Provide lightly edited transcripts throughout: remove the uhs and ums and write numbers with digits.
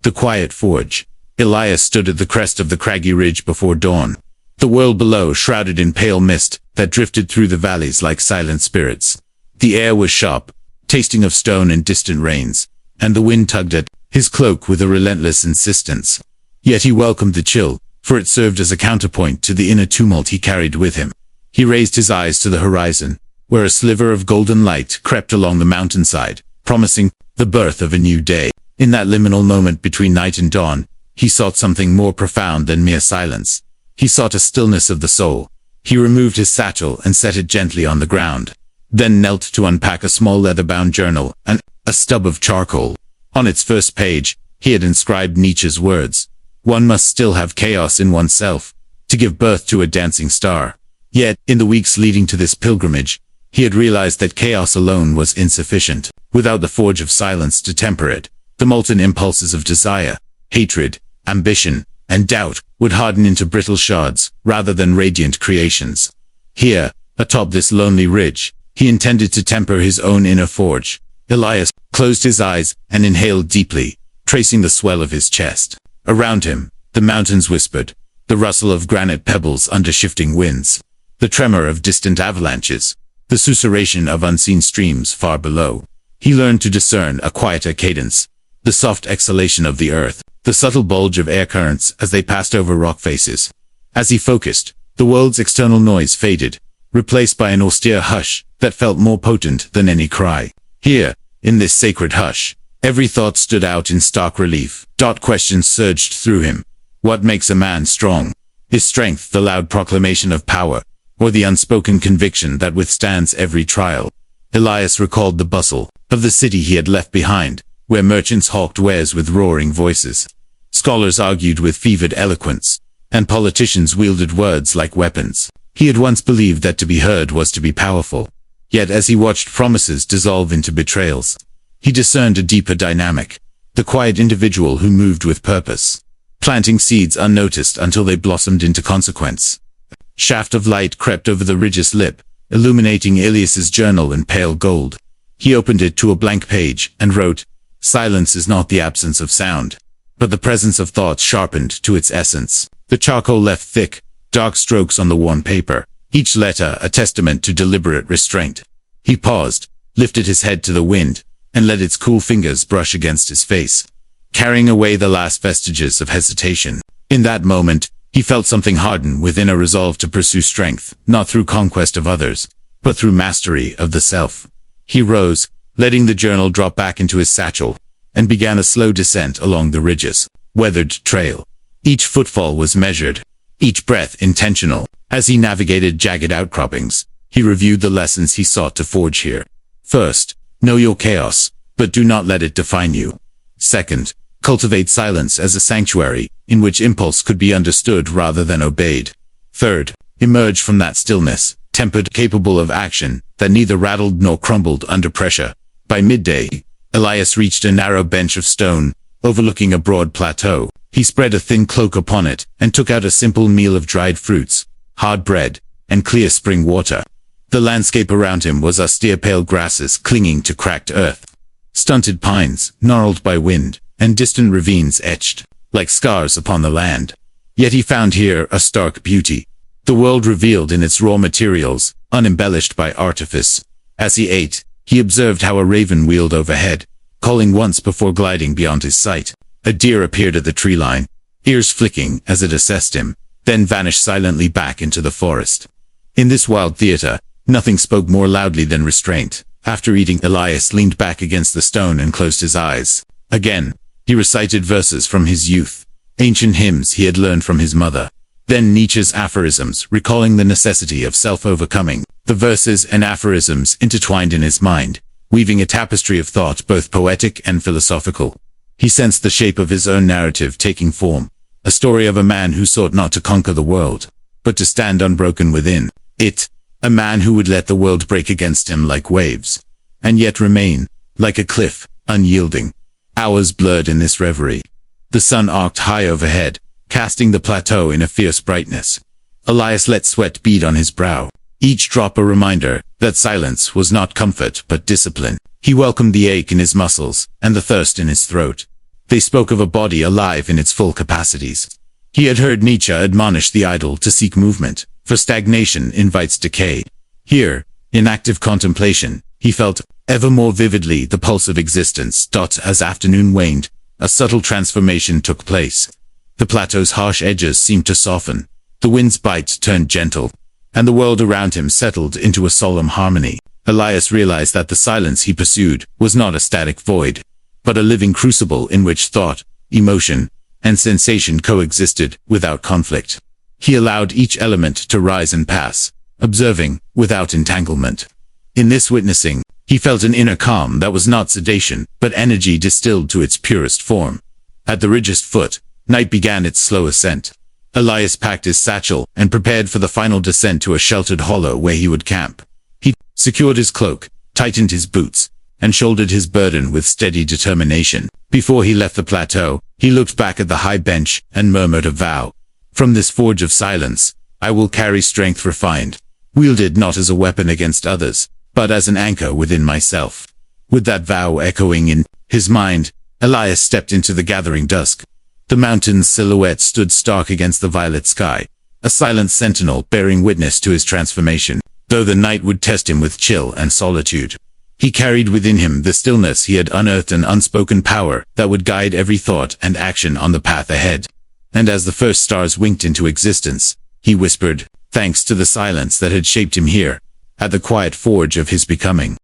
The quiet forge. Elias stood at the crest of the craggy ridge before dawn. The world below shrouded in pale mist that drifted through the valleys like silent spirits. The air was sharp, tasting of stone and distant rains, and the wind tugged at his cloak with a relentless insistence. Yet he welcomed the chill, for it served as a counterpoint to the inner tumult he carried with him. He raised his eyes to the horizon, where a sliver of golden light crept along the mountainside, promising the birth of a new day. In that liminal moment between night and dawn, he sought something more profound than mere silence. He sought a stillness of the soul. He removed his satchel and set it gently on the ground, then knelt to unpack a small leather-bound journal and a stub of charcoal. On its first page, he had inscribed Nietzsche's words: "One must still have chaos in oneself to give birth to a dancing star." Yet, in the weeks leading to this pilgrimage, he had realized that chaos alone was insufficient. Without the forge of silence to temper it, the molten impulses of desire, hatred, ambition, and doubt would harden into brittle shards rather than radiant creations. Here, atop this lonely ridge, he intended to temper his own inner forge. Elias closed his eyes and inhaled deeply, tracing the swell of his chest. Around him, the mountains whispered, the rustle of granite pebbles under shifting winds, the tremor of distant avalanches, the susurration of unseen streams far below. He learned to discern a quieter cadence, the soft exhalation of the earth, the subtle bulge of air currents as they passed over rock faces. As he focused, the world's external noise faded, replaced by an austere hush that felt more potent than any cry. Here, in this sacred hush, every thought stood out in stark relief. Questions surged through him. What makes a man strong? Is strength the loud proclamation of power, or the unspoken conviction that withstands every trial? Elias recalled the bustle of the city he had left behind, where merchants hawked wares with roaring voices. Scholars argued with fevered eloquence, and politicians wielded words like weapons. He had once believed that to be heard was to be powerful. Yet as he watched promises dissolve into betrayals, he discerned a deeper dynamic, the quiet individual who moved with purpose, planting seeds unnoticed until they blossomed into consequence. A shaft of light crept over the ridge's lip, illuminating Elias's journal in pale gold. He opened it to a blank page and wrote, "Silence is not the absence of sound, but the presence of thought sharpened to its essence." The charcoal left thick, dark strokes on the worn paper, each letter a testament to deliberate restraint. He paused, lifted his head to the wind, and let its cool fingers brush against his face, carrying away the last vestiges of hesitation. In that moment, he felt something harden within, a resolve to pursue strength, not through conquest of others, but through mastery of the self. He rose, letting the journal drop back into his satchel, and began a slow descent along the ridge's weathered trail. Each footfall was measured, each breath intentional. As he navigated jagged outcroppings, he reviewed the lessons he sought to forge here. First, know your chaos, but do not let it define you. Second, cultivate silence as a sanctuary, in which impulse could be understood rather than obeyed. Third, emerge from that stillness, tempered, capable of action, that neither rattled nor crumbled under pressure. By midday, Elias reached a narrow bench of stone, overlooking a broad plateau. He spread a thin cloak upon it, and took out a simple meal of dried fruits, hard bread, and clear spring water. The landscape around him was austere pale grasses clinging to cracked earth, stunted pines, gnarled by wind, and distant ravines etched like scars upon the land. Yet he found here a stark beauty, the world revealed in its raw materials, unembellished by artifice. As he ate, he observed how a raven wheeled overhead, calling once before gliding beyond his sight. A deer appeared at the tree line, ears flicking as it assessed him, then vanished silently back into the forest. In this wild theater, nothing spoke more loudly than restraint. After eating, Elias leaned back against the stone and closed his eyes. Again, he recited verses from his youth, ancient hymns he had learned from his mother. Then Nietzsche's aphorisms, recalling the necessity of self-overcoming. The verses and aphorisms intertwined in his mind, weaving a tapestry of thought both poetic and philosophical. He sensed the shape of his own narrative taking form, a story of a man who sought not to conquer the world, but to stand unbroken within it, a man who would let the world break against him like waves, and yet remain, like a cliff, unyielding. Hours blurred in this reverie. The sun arced high overhead, casting the plateau in a fierce brightness. Elias let sweat bead on his brow, each drop a reminder that silence was not comfort but discipline. He welcomed the ache in his muscles and the thirst in his throat. They spoke of a body alive in its full capacities. He had heard Nietzsche admonish the idle to seek movement, for stagnation invites decay. Here, in active contemplation, he felt ever more vividly the pulse of existence. As afternoon waned, a subtle transformation took place. The plateau's harsh edges seemed to soften, the wind's bite turned gentle, and the world around him settled into a solemn harmony. Elias realized that the silence he pursued was not a static void, but a living crucible in which thought, emotion, and sensation coexisted without conflict. He allowed each element to rise and pass, observing without entanglement. In this witnessing, he felt an inner calm that was not sedation, but energy distilled to its purest form. At the ridge's foot, night began its slow ascent. Elias packed his satchel and prepared for the final descent to a sheltered hollow where he would camp. He secured his cloak, tightened his boots, and shouldered his burden with steady determination. Before he left the plateau, he looked back at the high bench and murmured a vow. From this forge of silence, I will carry strength refined, wielded not as a weapon against others, but as an anchor within myself. With that vow echoing in his mind, Elias stepped into the gathering dusk. The mountain's silhouette stood stark against the violet sky, a silent sentinel bearing witness to his transformation, though the night would test him with chill and solitude. He carried within him the stillness he had unearthed, an unspoken power that would guide every thought and action on the path ahead. And as the first stars winked into existence, he whispered, thanks to the silence that had shaped him here, at the quiet forge of his becoming.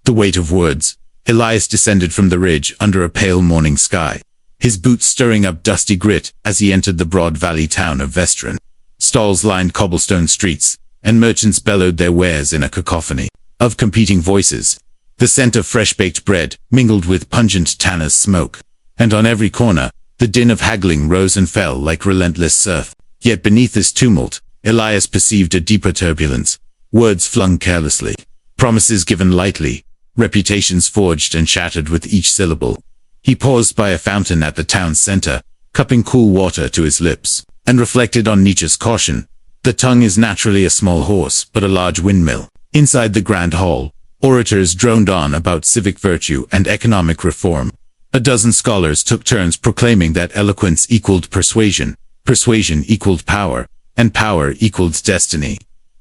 The weight of words. Elias descended from the ridge under a pale morning sky, his boots stirring up dusty grit as he entered the broad valley town of Vestron. Stalls lined cobblestone streets, and merchants bellowed their wares in a cacophony of competing voices. The scent of fresh-baked bread mingled with pungent tanner's smoke, and on every corner, the din of haggling rose and fell like relentless surf. Yet beneath this tumult, Elias perceived a deeper turbulence, words flung carelessly, promises given lightly, reputations forged and shattered with each syllable. He paused by a fountain at the town's center, cupping cool water to his lips, and reflected on Nietzsche's caution. The tongue is naturally a small horse, but a large windmill. Inside the grand hall, orators droned on about civic virtue and economic reform. A dozen scholars took turns proclaiming that eloquence equaled persuasion, persuasion equaled power, and power equaled destiny.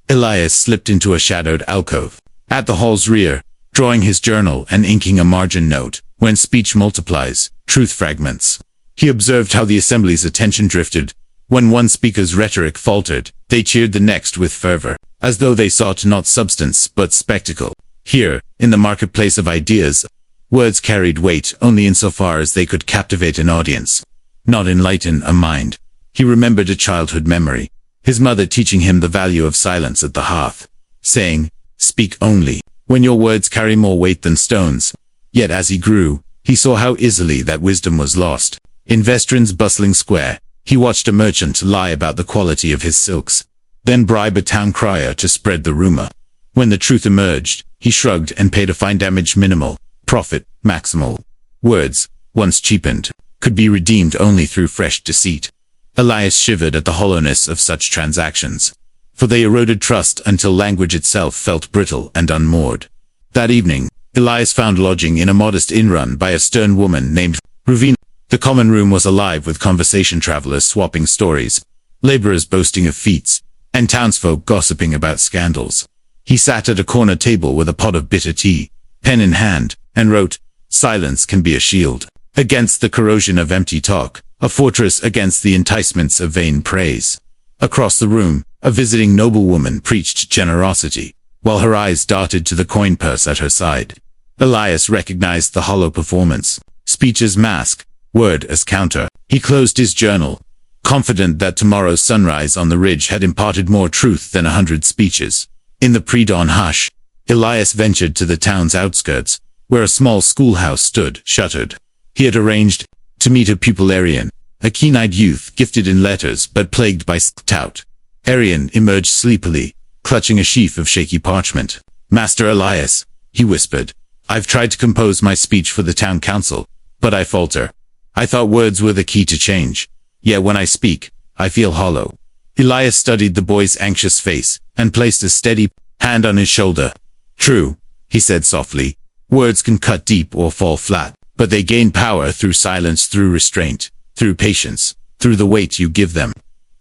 Elias slipped into a shadowed alcove at the hall's rear, drawing his journal and inking a margin note. When speech multiplies, truth fragments. He observed how the assembly's attention drifted. When one speaker's rhetoric faltered, they cheered the next with fervor, as though they sought not substance but spectacle. Here, in the marketplace of ideas, words carried weight only insofar as they could captivate an audience, not enlighten a mind. He remembered a childhood memory, his mother teaching him the value of silence at the hearth, saying, "Speak only, when your words carry more weight than stones." Yet as he grew, he saw how easily that wisdom was lost. In Vestron's bustling square, he watched a merchant lie about the quality of his silks, then bribe a town crier to spread the rumor. When the truth emerged, he shrugged and paid a fine. Damage minimal, profit maximal. Words, once cheapened, could be redeemed only through fresh deceit. Elias shivered at the hollowness of such transactions, for they eroded trust until language itself felt brittle and unmoored. That evening, Elias found lodging in a modest inn run by a stern woman named Ruvina. The common room was alive with conversation, travelers swapping stories, laborers boasting of feats, and townsfolk gossiping about scandals. He sat at a corner table with a pot of bitter tea, pen in hand, and wrote, "Silence can be a shield against the corrosion of empty talk, a fortress against the enticements of vain praise." Across the room, a visiting noblewoman preached generosity, while her eyes darted to the coin purse at her side. Elias recognized the hollow performance, speech as mask, word as counter. He closed his journal, confident that tomorrow's sunrise on the ridge had imparted more truth than 100 speeches. In the pre-dawn hush, Elias ventured to the town's outskirts, where a small schoolhouse stood, shuttered. He had arranged to meet a pupil, Arian, a keen-eyed youth gifted in letters but plagued by tout. Arian emerged sleepily, clutching a sheaf of shaky parchment. "Master Elias," he whispered, "I've tried to compose my speech for the town council, but I falter. I thought words were the key to change. Yet when I speak, I feel hollow." Elias studied the boy's anxious face and placed a steady hand on his shoulder. "True," he said softly, "words can cut deep or fall flat, But they gain power through silence, through restraint, through patience, through the weight you give them.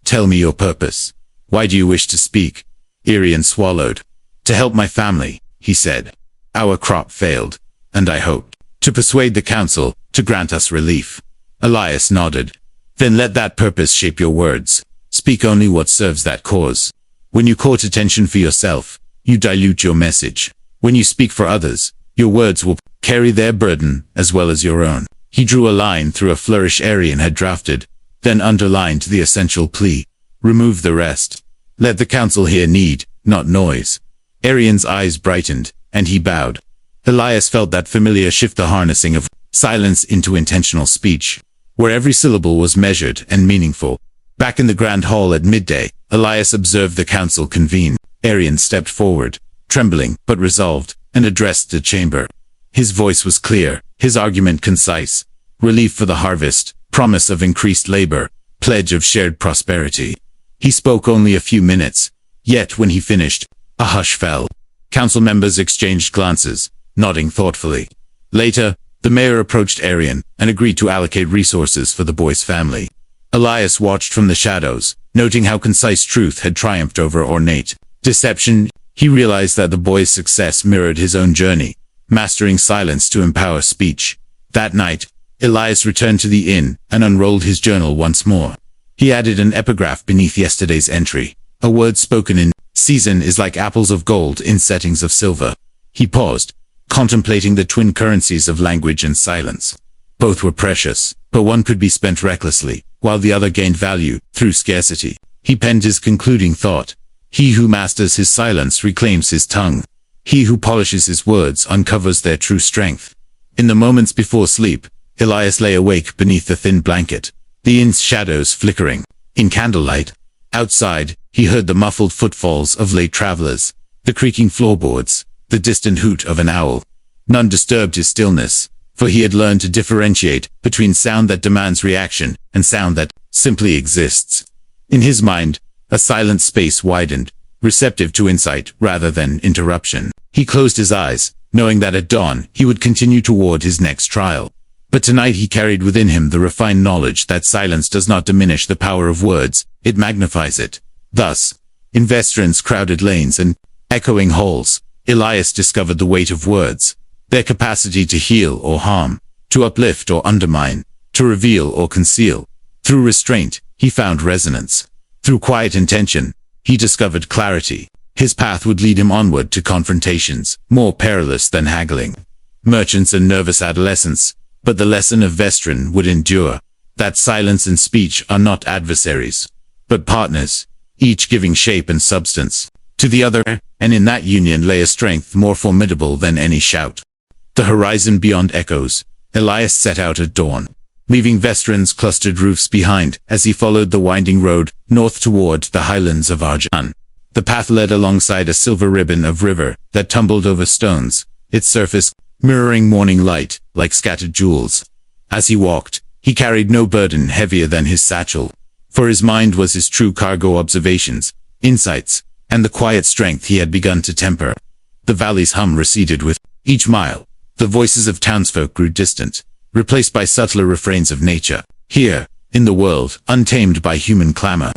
Tell me your purpose. Why do you wish to speak? Arian swallowed. To help my family, he said. Our crop failed, and I hoped to persuade the council to grant us relief. Elias nodded. Then let that purpose shape your words. Speak only what serves that cause. When you court attention for yourself, you dilute your message. When you speak for others, your words will carry their burden as well as your own. He drew a line through a flourish Arian had drafted, then underlined the essential plea. Remove the rest. Let the council hear need, not noise. Arian's eyes brightened, and he bowed. Elias felt that familiar shift, the harnessing of silence into intentional speech, where every syllable was measured and meaningful. Back in the grand hall at midday, Elias observed the council convene. Arian stepped forward, trembling but resolved, and addressed the chamber. His voice was clear, his argument concise. Relief for the harvest, promise of increased labor, pledge of shared prosperity. He spoke only a few minutes, yet when he finished, a hush fell. Council members exchanged glances, nodding thoughtfully. Later, the mayor approached Arian and agreed to allocate resources for the boy's family. Elias watched from the shadows, noting how concise truth had triumphed over ornate deception. He realized that the boy's success mirrored his own journey, mastering silence to empower speech. That night, Elias returned to the inn and unrolled his journal once more. He added an epigraph beneath yesterday's entry. A word spoken in season is like apples of gold in settings of silver. He paused, contemplating the twin currencies of language and silence. Both were precious, but one could be spent recklessly, while the other gained value through scarcity. He penned his concluding thought. He who masters his silence reclaims his tongue. He who polishes his words uncovers their true strength. In the moments before sleep, Elias lay awake beneath the thin blanket, the inn's shadows flickering. In candlelight, outside, he heard the muffled footfalls of late travelers, the creaking floorboards, the distant hoot of an owl. None disturbed his stillness, for he had learned to differentiate between sound that demands reaction and sound that simply exists. In his mind, a silent space widened, receptive to insight rather than interruption. He closed his eyes, knowing that at dawn he would continue toward his next trial. But tonight he carried within him the refined knowledge that silence does not diminish the power of words, it magnifies it. Thus, in Vestron's crowded lanes and echoing halls, Elias discovered the weight of words, their capacity to heal or harm, to uplift or undermine, to reveal or conceal. Through restraint, he found resonance. Through quiet intention, he discovered clarity. His path would lead him onward to confrontations, more perilous than haggling. Merchants and nervous adolescents, but the lesson of Vestron would endure, that silence and speech are not adversaries, but partners, each giving shape and substance to the other, and in that union lay a strength more formidable than any shout. The horizon beyond echoes, Elias set out at dawn, leaving Vestron's clustered roofs behind as he followed the winding road north toward the highlands of Arjan. The path led alongside a silver ribbon of river that tumbled over stones, its surface mirroring morning light like scattered jewels. As he walked, he carried no burden heavier than his satchel, for his mind was his true cargo: observations, insights, and the quiet strength he had begun to temper. The valley's hum receded with each mile. The voices of townsfolk grew distant, replaced by subtler refrains of nature. Here, in the world, untamed by human clamor,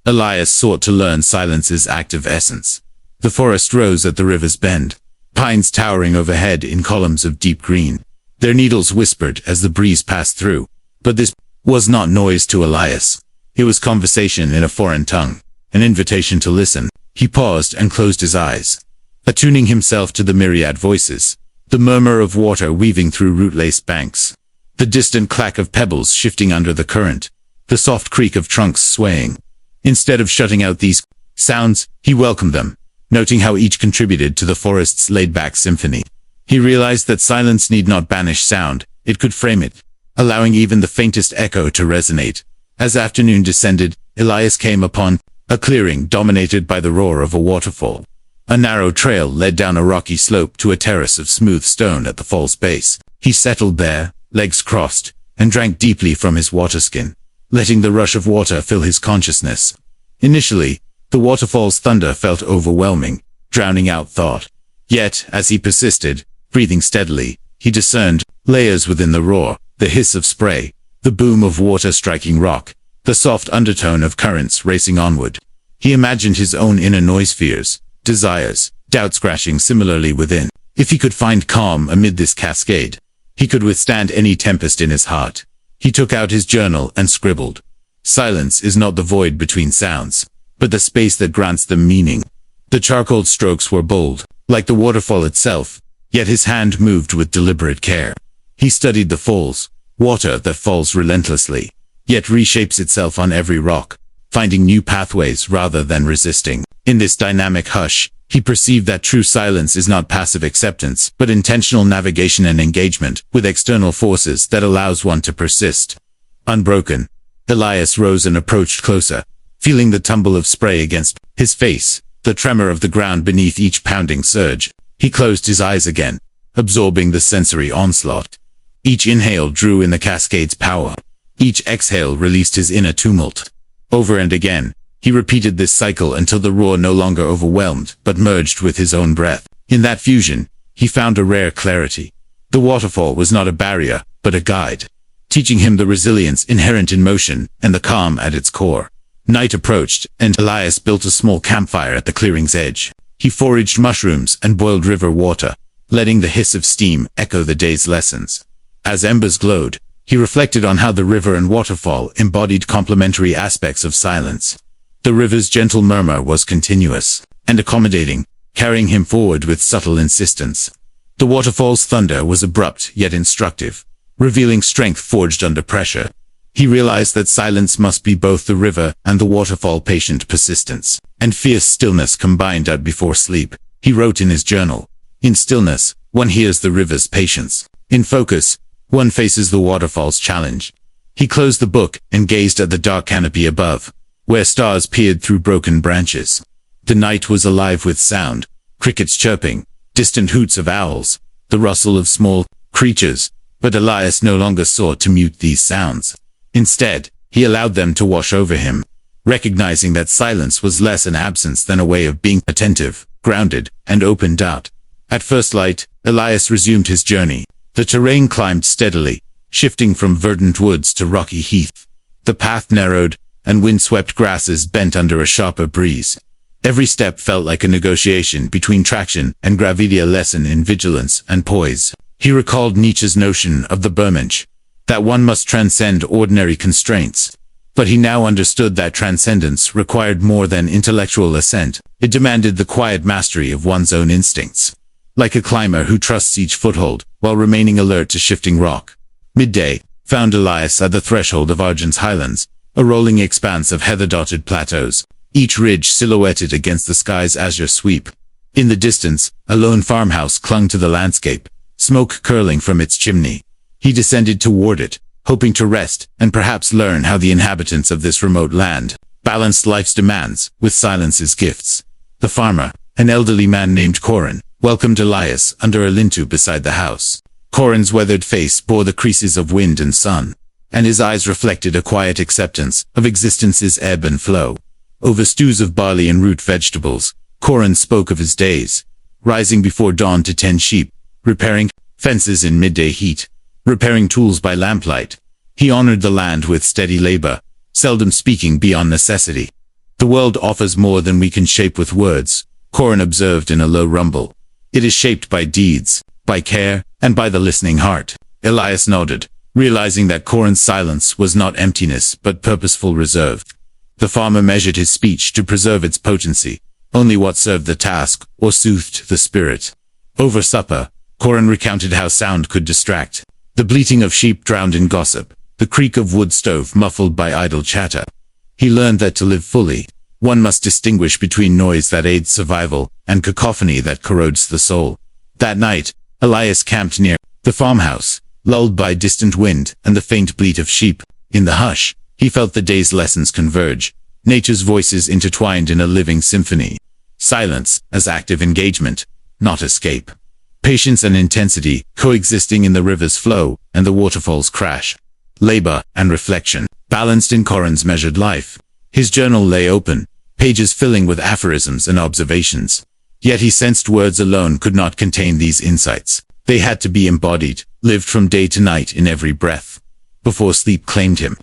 Elias sought to learn silence's active essence. The forest rose at the river's bend, pines towering overhead in columns of deep green. Their needles whispered as the breeze passed through. But this was not noise to Elias. It was conversation in a foreign tongue, an invitation to listen. He paused and closed his eyes, attuning himself to the myriad voices, the murmur of water weaving through root-laced banks, the distant clack of pebbles shifting under the current, the soft creak of trunks swaying. Instead of shutting out these sounds, he welcomed them, noting how each contributed to the forest's laid-back symphony. He realized that silence need not banish sound, it could frame it, allowing even the faintest echo to resonate. As afternoon descended, Elias came upon a clearing dominated by the roar of a waterfall. A narrow trail led down a rocky slope to a terrace of smooth stone at the fall's base. He settled there, legs crossed, and drank deeply from his waterskin, letting the rush of water fill his consciousness. Initially, the waterfall's thunder felt overwhelming, drowning out thought. Yet, as he persisted, breathing steadily, he discerned layers within the roar, the hiss of spray, the boom of water striking rock, the soft undertone of currents racing onward. He imagined his own inner noise, fears, desires, doubts crashing similarly within. If he could find calm amid this cascade, he could withstand any tempest in his heart. He took out his journal and scribbled. Silence is not the void between sounds, but the space that grants them meaning. The charcoal strokes were bold, like the waterfall itself, yet his hand moved with deliberate care. He studied the falls, water that falls relentlessly, yet reshapes itself on every rock, finding new pathways rather than resisting. In this dynamic hush, he perceived that true silence is not passive acceptance, but intentional navigation and engagement with external forces that allows one to persist. Unbroken, Elias rose and approached closer, feeling the tumble of spray against his face, the tremor of the ground beneath each pounding surge. He closed his eyes again, absorbing the sensory onslaught. Each inhale drew in the cascade's power. Each exhale released his inner tumult. Over and again, he repeated this cycle until the roar no longer overwhelmed, but merged with his own breath. In that fusion, he found a rare clarity. The waterfall was not a barrier, but a guide, teaching him the resilience inherent in motion and the calm at its core. Night approached, and Elias built a small campfire at the clearing's edge. He foraged mushrooms and boiled river water, letting the hiss of steam echo the day's lessons. As embers glowed, he reflected on how the river and waterfall embodied complementary aspects of silence. The river's gentle murmur was continuous and accommodating, carrying him forward with subtle insistence. The waterfall's thunder was abrupt yet instructive, revealing strength forged under pressure. He realized that silence must be both the river and the waterfall, patient persistence and fierce stillness combined out before sleep. He wrote in his journal, "In stillness, one hears the river's patience. In focus, one faces the waterfall's challenge." He closed the book and gazed at the dark canopy above, where stars peered through broken branches. The night was alive with sound, crickets chirping, distant hoots of owls, the rustle of small creatures, but Elias no longer sought to mute these sounds. Instead, he allowed them to wash over him, recognizing that silence was less an absence than a way of being attentive, grounded, and opened out. At first light, Elias resumed his journey. The terrain climbed steadily, shifting from verdant woods to rocky heath. The path narrowed, and wind-swept grasses bent under a sharper breeze. Every step felt like a negotiation between traction and gravity, a lesson in vigilance and poise. He recalled Nietzsche's notion of the Bermensch, that one must transcend ordinary constraints. But he now understood that transcendence required more than intellectual assent. It demanded the quiet mastery of one's own instincts. Like a climber who trusts each foothold, while remaining alert to shifting rock. Midday found Elias at the threshold of Argent's highlands, a rolling expanse of heather-dotted plateaus, each ridge silhouetted against the sky's azure sweep. In the distance, a lone farmhouse clung to the landscape, smoke curling from its chimney. He descended toward it, hoping to rest and perhaps learn how the inhabitants of this remote land balanced life's demands with silence's gifts. The farmer, an elderly man named Corin, welcomed Elias under a lintu beside the house. Corin's weathered face bore the creases of wind and sun, and his eyes reflected a quiet acceptance of existence's ebb and flow. Over stews of barley and root vegetables, Corin spoke of his days, rising before dawn to tend sheep, repairing fences in midday heat, repairing tools by lamplight. He honored the land with steady labor, seldom speaking beyond necessity. "The world offers more than we can shape with words," Corin observed in a low rumble. "It is shaped by deeds, by care, and by the listening heart." Elias nodded, realizing that Corin's silence was not emptiness but purposeful reserve. The farmer measured his speech to preserve its potency, only what served the task or soothed the spirit. Over supper, Corin recounted how sound could distract. The bleating of sheep drowned in gossip, the creak of wood stove muffled by idle chatter. He learned that to live fully, one must distinguish between noise that aids survival and cacophony that corrodes the soul. That night, Elias camped near the farmhouse, lulled by distant wind and the faint bleat of sheep. In the hush, he felt the day's lessons converge, nature's voices intertwined in a living symphony. Silence as active engagement, not escape. Patience and intensity coexisting in the river's flow and the waterfall's crash. Labor and reflection, balanced in Corin's measured life. His journal lay open, pages filling with aphorisms and observations. Yet he sensed words alone could not contain these insights. They had to be embodied, lived from day to night in every breath. Before sleep claimed him,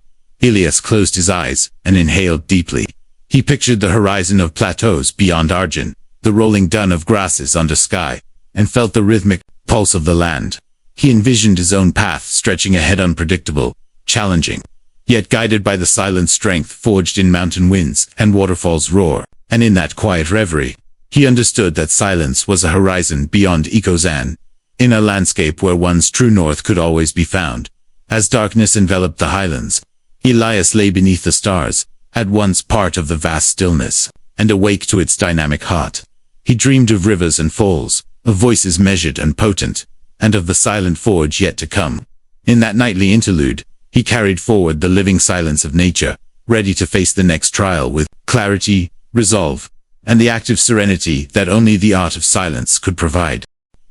Elias closed his eyes and inhaled deeply. He pictured the horizon of plateaus beyond Argent, the rolling dun of grasses under sky, and felt the rhythmic pulse of the land. He envisioned his own path stretching ahead, unpredictable, challenging, yet guided by the silent strength forged in mountain winds and waterfalls' roar. And in that quiet reverie, he understood that silence was a horizon beyond Ecozan, in a landscape where one's true north could always be found. As darkness enveloped the highlands, Elias lay beneath the stars, at once part of the vast stillness, and awake to its dynamic heart. He dreamed of rivers and falls, of voices measured and potent, and of the silent forge yet to come. In that nightly interlude, he carried forward the living silence of nature, ready to face the next trial with clarity, resolve, and the active serenity that only the art of silence could provide.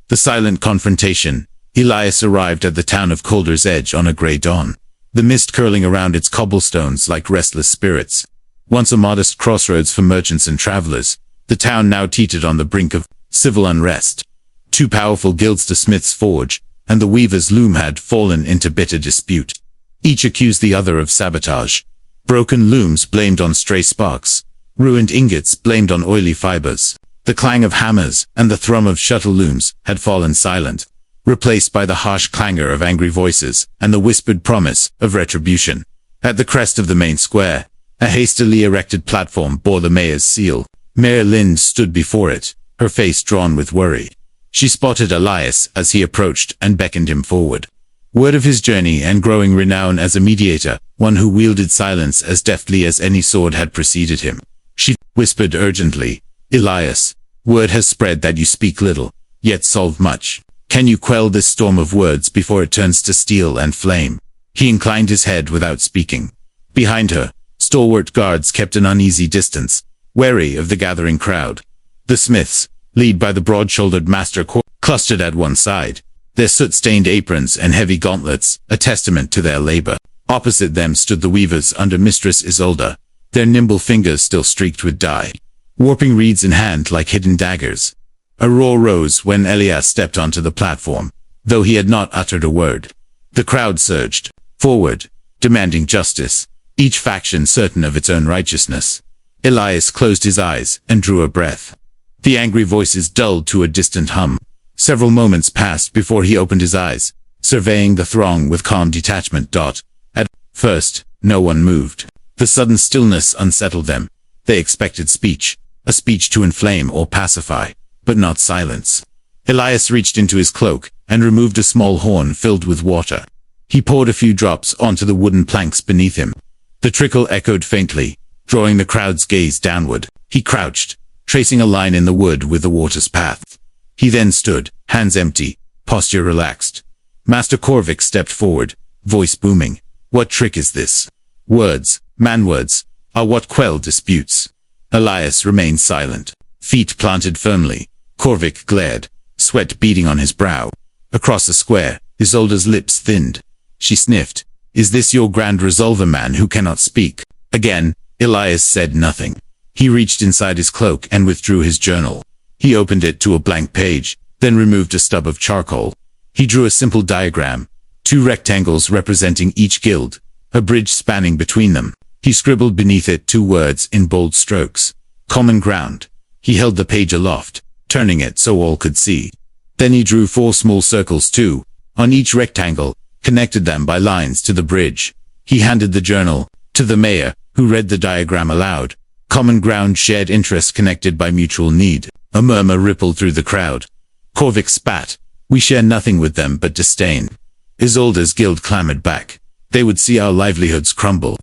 The silent confrontation. Elias arrived at the town of Calder's Edge on a grey dawn, the mist curling around its cobblestones like restless spirits. Once a modest crossroads for merchants and travelers, the town now teetered on the brink of civil unrest. 2 powerful guilds, the smith's forge and the weaver's loom, had fallen into bitter dispute. Each accused the other of sabotage. Broken looms blamed on stray sparks, ruined ingots blamed on oily fibers. The clang of hammers and the thrum of shuttle looms had fallen silent, replaced by the harsh clangor of angry voices and the whispered promise of retribution. At the crest of the main square, a hastily erected platform bore the mayor's seal. Mayor Lind stood before it, her face drawn with worry. She spotted Elias as he approached and beckoned him forward. Word of his journey and growing renown as a mediator, one who wielded silence as deftly as any sword had preceded him. She whispered urgently, "Elias, word has spread that you speak little, yet solve much. Can you quell this storm of words before it turns to steel and flame?" He inclined his head without speaking. Behind her, stalwart guards kept an uneasy distance, wary of the gathering crowd. The smiths, led by the broad-shouldered master, clustered at one side, their soot-stained aprons and heavy gauntlets a testament to their labor. Opposite them stood the weavers under Mistress Isolde, their nimble fingers still streaked with dye, warping reeds in hand like hidden daggers. A roar rose when Elias stepped onto the platform, though he had not uttered a word. The crowd surged forward, demanding justice, each faction certain of its own righteousness. Elias closed his eyes and drew a breath. The angry voices dulled to a distant hum. Several moments passed before he opened his eyes, surveying the throng with calm detachment. At first, no one moved. The sudden stillness unsettled them. They expected speech, a speech to inflame or pacify, but not silence. Elias reached into his cloak and removed a small horn filled with water. He poured a few drops onto the wooden planks beneath him. The trickle echoed faintly, drawing the crowd's gaze downward. He crouched, tracing a line in the wood with the water's path. He then stood, hands empty, posture relaxed. Master Corvick stepped forward, voice booming. "What trick is this? Words, man-words, are what quell disputes." Elias remained silent, feet planted firmly. Corvick glared, sweat beading on his brow. Across the square, Isolde's lips thinned. She sniffed. "Is this your grand resolver, man who cannot speak?" Again, Elias said nothing. He reached inside his cloak and withdrew his journal. He opened it to a blank page, then removed a stub of charcoal. He drew a simple diagram, 2 rectangles representing each guild, a bridge spanning between them. He scribbled beneath it 2 words in bold strokes. Common ground. He held the page aloft, turning it so all could see. Then he drew 4 small circles too, on each rectangle, connected them by lines to the bridge. He handed the journal to the mayor, who read the diagram aloud. Common ground, shared interests connected by mutual need. A murmur rippled through the crowd. Corvick spat. "We share nothing with them but disdain." Isolde's guild clamored back. "They would see our livelihoods crumble."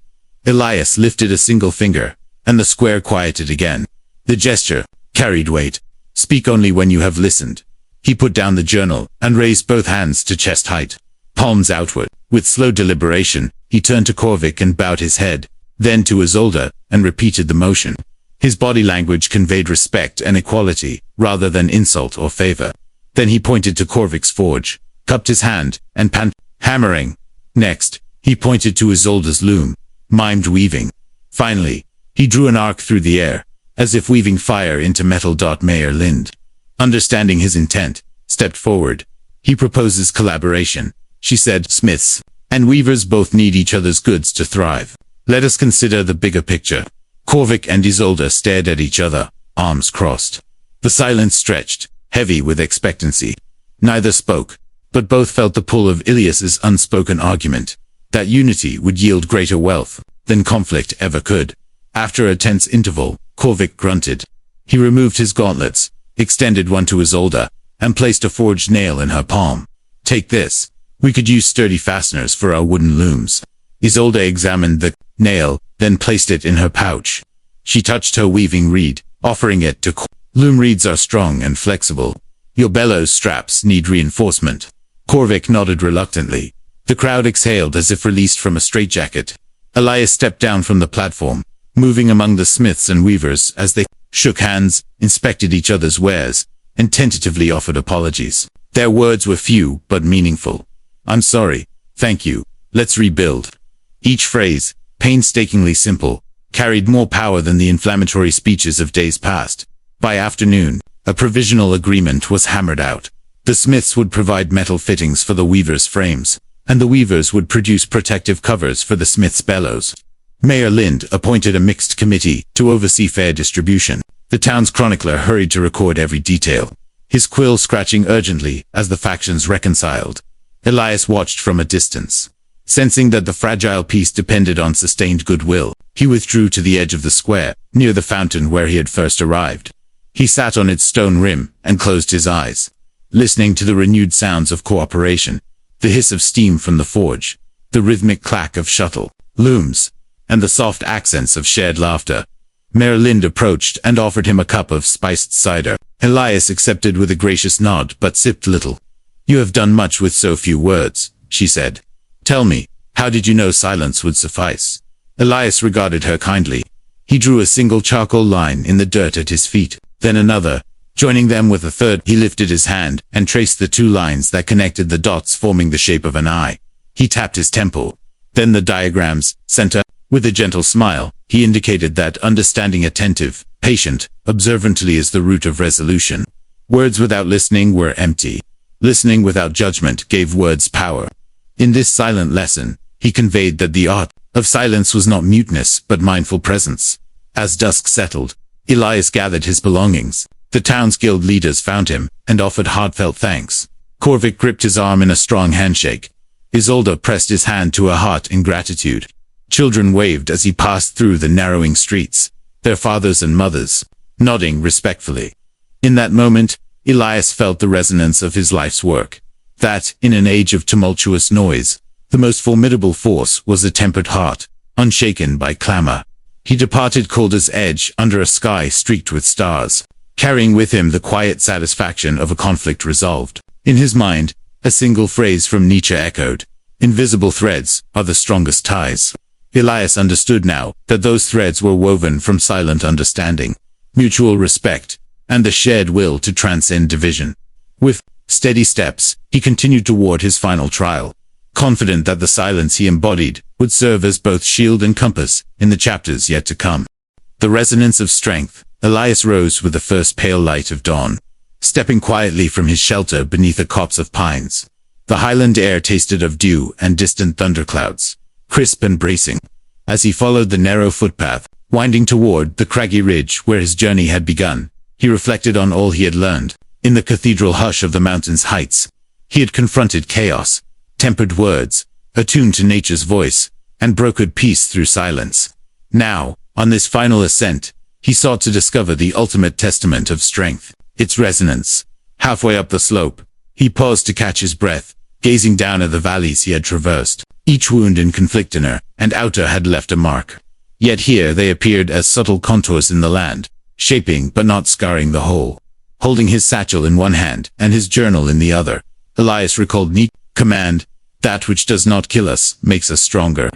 Elias lifted a single finger, and the square quieted again. The gesture carried weight. "Speak only when you have listened." He put down the journal and raised both hands to chest height, palms outward. With slow deliberation, he turned to Corvick and bowed his head, then to Isolde, and repeated the motion. His body language conveyed respect and equality, rather than insult or favor. Then he pointed to Corvick's forge, cupped his hand, and hammering. Next, he pointed to Isolde's loom, mimed weaving. Finally, he drew an arc through the air, as if weaving fire into metal. Mayor Lind, understanding his intent, stepped forward. He proposes collaboration. She said, smiths and weavers both need each other's goods to thrive. Let us consider the bigger picture. Corvick and Isolde stared at each other, arms crossed. The silence stretched, heavy with expectancy. Neither spoke, but both felt the pull of Elias's unspoken argument, that unity would yield greater wealth than conflict ever could. After a tense interval, Corvick grunted. He removed his gauntlets, extended one to Isolde, and placed a forged nail in her palm. Take this. We could use sturdy fasteners for our wooden looms. Isolde examined the nail, then placed it in her pouch. She touched her weaving reed, offering it to Loom reeds are strong and flexible. Your bellows straps need reinforcement. Corvick nodded reluctantly. The crowd exhaled as if released from a straitjacket. Elias stepped down from the platform, moving among the smiths and weavers as they shook hands, inspected each other's wares, and tentatively offered apologies. Their words were few but meaningful. I'm sorry. Thank you. Let's rebuild. Each phrase, painstakingly simple, carried more power than the inflammatory speeches of days past. By afternoon, a provisional agreement was hammered out. The smiths would provide metal fittings for the weavers' frames, and the weavers would produce protective covers for the smiths' bellows. Mayor Lind appointed a mixed committee to oversee fair distribution. The town's chronicler hurried to record every detail, his quill scratching urgently as the factions reconciled. Elias watched from a distance. Sensing that the fragile peace depended on sustained goodwill, he withdrew to the edge of the square, near the fountain where he had first arrived. He sat on its stone rim and closed his eyes, listening to the renewed sounds of cooperation, the hiss of steam from the forge, the rhythmic clack of shuttle, looms, and the soft accents of shared laughter. Mayor Lind approached and offered him a cup of spiced cider. Elias accepted with a gracious nod but sipped little. You have done much with so few words, she said. Tell me, how did you know silence would suffice? Elias regarded her kindly. He drew a single charcoal line in the dirt at his feet, then another. Joining them with a third, he lifted his hand and traced the two lines that connected the dots forming the shape of an eye. He tapped his temple. Then the diagram's center. With a gentle smile, he indicated that understanding attentive, patient, observantly is the root of resolution. Words without listening were empty. Listening without judgment gave words power. In this silent lesson, he conveyed that the art of silence was not muteness but mindful presence. As dusk settled, Elias gathered his belongings. The town's guild leaders found him and offered heartfelt thanks. Corvick gripped his arm in a strong handshake. Isolde pressed his hand to her heart in gratitude. Children waved as he passed through the narrowing streets, their fathers and mothers, nodding respectfully. In that moment, Elias felt the resonance of his life's work. That, in an age of tumultuous noise, the most formidable force was a tempered heart, unshaken by clamor. He departed Calder's Edge under a sky streaked with stars, carrying with him the quiet satisfaction of a conflict resolved. In his mind, a single phrase from Nietzsche echoed, "Invisible threads are the strongest ties." Elias understood now that those threads were woven from silent understanding, mutual respect, and the shared will to transcend division. With steady steps, he continued toward his final trial, confident that the silence he embodied would serve as both shield and compass in the chapters yet to come. The resonance of strength, Elias rose with the first pale light of dawn, stepping quietly from his shelter beneath a copse of pines. The highland air tasted of dew and distant thunderclouds, crisp and bracing. As he followed the narrow footpath, winding toward the craggy ridge where his journey had begun, he reflected on all he had learned. In the cathedral hush of the mountain's heights, he had confronted chaos, tempered words, attuned to nature's voice, and brokered peace through silence. Now, on this final ascent, he sought to discover the ultimate testament of strength, its resonance. Halfway up the slope, he paused to catch his breath, gazing down at the valleys he had traversed. Each wound and conflict inner and outer had left a mark. Yet here they appeared as subtle contours in the land, shaping but not scarring the whole. Holding his satchel in one hand and his journal in the other, Elias recalled Nietzsche's command, "That which does not kill us makes us stronger."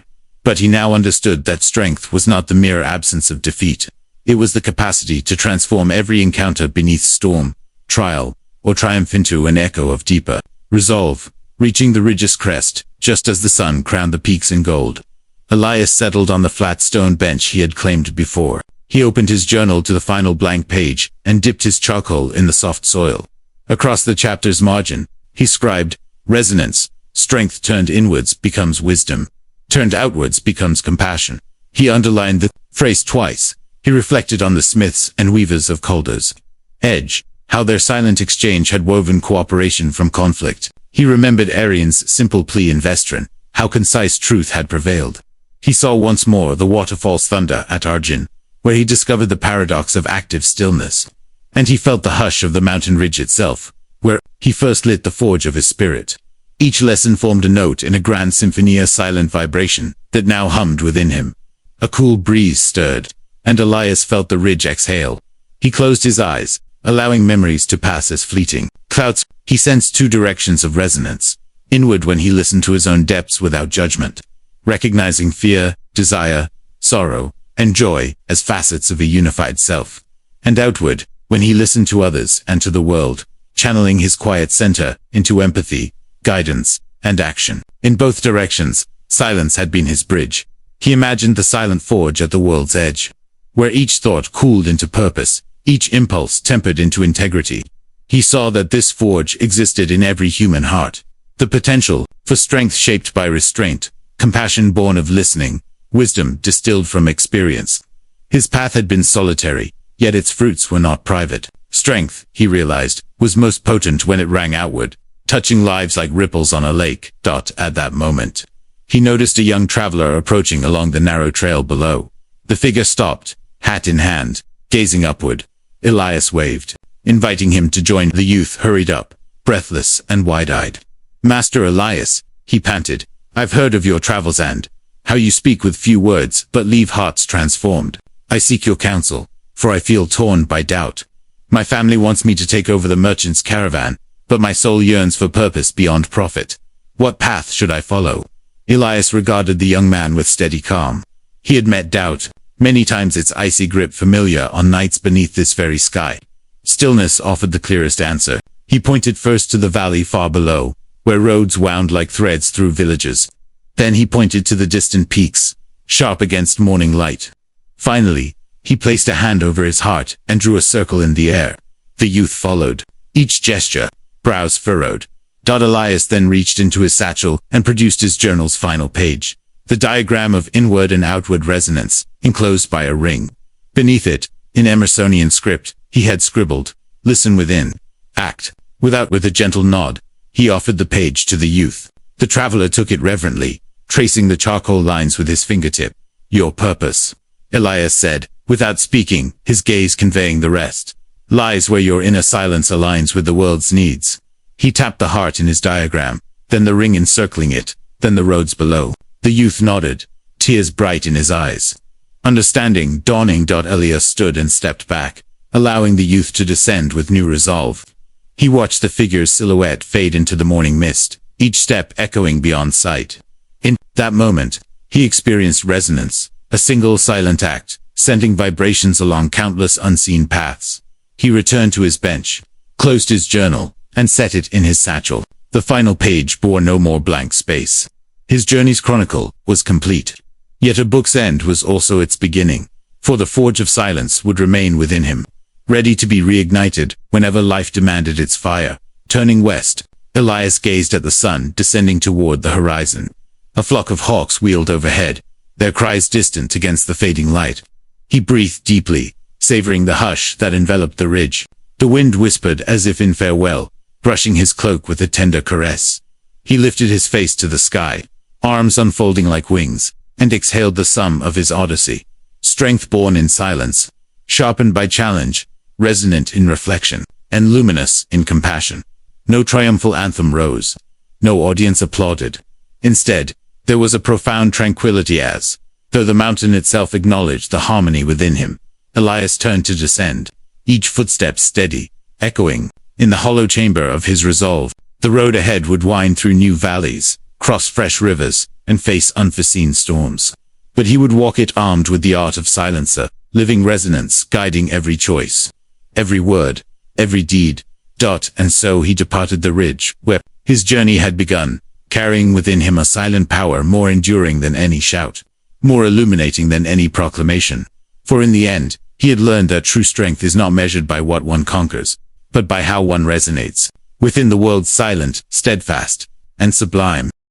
But he now understood that strength was not the mere absence of defeat. It was the capacity to transform every encounter beneath storm, trial, or triumph into an echo of deeper resolve, reaching the ridge's crest, just as the sun crowned the peaks in gold. Elias settled on the flat stone bench he had claimed before. He opened his journal to the final blank page and dipped his charcoal in the soft soil. Across the chapter's margin, He scribed, resonance, strength turned inwards becomes wisdom, turned outwards becomes compassion. He underlined the phrase twice. He reflected on the smiths and weavers of Calder's Edge, how their silent exchange had woven cooperation from conflict. He remembered Arian's simple plea in Vestron, how concise truth had prevailed. He saw once more the waterfall's thunder at Arjun, where he discovered the paradox of active stillness. And he felt the hush of the mountain ridge itself, where he first lit the forge of his spirit. Each lesson formed a note in a grand symphony, a silent vibration that now hummed within him. A cool breeze stirred, and Elias felt the ridge exhale. He closed his eyes, allowing memories to pass as fleeting clouds. He sensed two directions of resonance. Inward when he listened to his own depths without judgment, recognizing fear, desire, sorrow, and joy as facets of a unified self. And outward, when he listened to others and to the world, channeling his quiet center into empathy, guidance, and action. In both directions, silence had been his bridge. He imagined the silent forge at the world's edge, where each thought cooled into purpose, each impulse tempered into integrity. He saw that this forge existed in every human heart. The potential for strength shaped by restraint, compassion born of listening, wisdom distilled from experience. His path had been solitary, yet its fruits were not private. Strength, he realized, was most potent when it rang outward, touching lives like ripples on a lake. At that moment, he noticed a young traveler approaching along the narrow trail below. The figure stopped, hat in hand, gazing upward. Elias waved, inviting him to join. The youth hurried up, breathless and wide-eyed. Master Elias, he panted, I've heard of your travels and how you speak with few words but leave hearts transformed. I seek your counsel, for I feel torn by doubt. My family wants me to take over the merchant's caravan, but my soul yearns for purpose beyond profit. What path should I follow? Elias regarded the young man with steady calm. He had met doubt, many times its icy grip familiar on nights beneath this very sky. Stillness offered the clearest answer. He pointed first to the valley far below, where roads wound like threads through villages. Then he pointed to the distant peaks, sharp against morning light. Finally, he placed a hand over his heart and drew a circle in the air. The youth followed, each gesture, brows furrowed. Elias then reached into his satchel and produced his journal's final page, the diagram of inward and outward resonance, enclosed by a ring. Beneath it, in Emersonian script, he had scribbled, listen within, act. With a gentle nod, he offered the page to the youth. The traveler took it reverently, tracing the charcoal lines with his fingertip. Your purpose, Elias said, without speaking, his gaze conveying the rest, lies where your inner silence aligns with the world's needs. He tapped the heart in his diagram, then the ring encircling it, then the roads below. The youth nodded, tears bright in his eyes. Understanding dawning. Elias stood and stepped back, allowing the youth to descend with new resolve. He watched the figure's silhouette fade into the morning mist, each step echoing beyond sight. In that moment, he experienced resonance, a single silent act, sending vibrations along countless unseen paths. He returned to his bench, closed his journal, and set it in his satchel. The final page bore no more blank space. His journey's chronicle was complete. Yet a book's end was also its beginning, for the forge of silence would remain within him, ready to be reignited whenever life demanded its fire. Turning west, Elias gazed at the sun descending toward the horizon. A flock of hawks wheeled overhead, their cries distant against the fading light. He breathed deeply, savoring the hush that enveloped the ridge. The wind whispered as if in farewell, brushing his cloak with a tender caress. He lifted his face to the sky, arms unfolding like wings, and exhaled the sum of his odyssey. Strength born in silence, sharpened by challenge, resonant in reflection, and luminous in compassion. No triumphal anthem rose. No audience applauded. Instead, there was a profound tranquility as, though the mountain itself acknowledged the harmony within him, Elias turned to descend, each footstep steady, echoing, in the hollow chamber of his resolve. The road ahead would wind through new valleys, cross fresh rivers, and face unforeseen storms. But he would walk it armed with the art of silencer, living resonance guiding every choice, every word, every deed. And so he departed the ridge, where his journey had begun, carrying within him a silent power more enduring than any shout, more illuminating than any proclamation. For in the end, he had learned that true strength is not measured by what one conquers, but by how one resonates. Within the world silent, steadfast, and sublime.